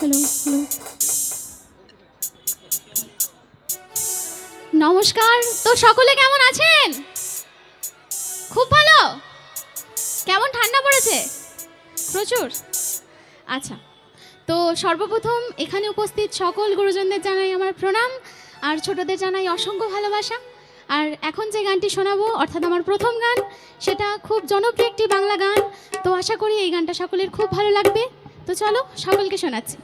Hello hello. নমস্কার। তো সকলে কেমন আছেন? খুব ভালো। কেমন ঠান্ডা পড়েছে? প্রচুর। আচ্ছা, তো সর্বপ্রথম এখানে উপস্থিত সকল গুরুজনদের জানাই আমার প্রণাম, আর ছোটদের জানাই অসংখ্য ভালোবাসা। আর এখন যে গানটি শোনাবো, অর্থাৎ আমার প্রথম গান, সেটা খুব জনপ্রিয় একটি বাংলা গান। তো আশা করি এই গানটা সকলের খুব ভালো লাগবে। তো চলো সকলকে শোনাচ্ছি।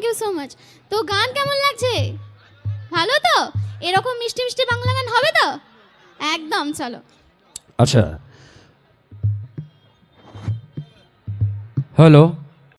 You so much. তো গান কেমন লাগছে? ভালো তো? এরকম মিষ্টি মিষ্টি বাংলা গান হবে তো? একদম, চলো। আচ্ছা, হ্যালো।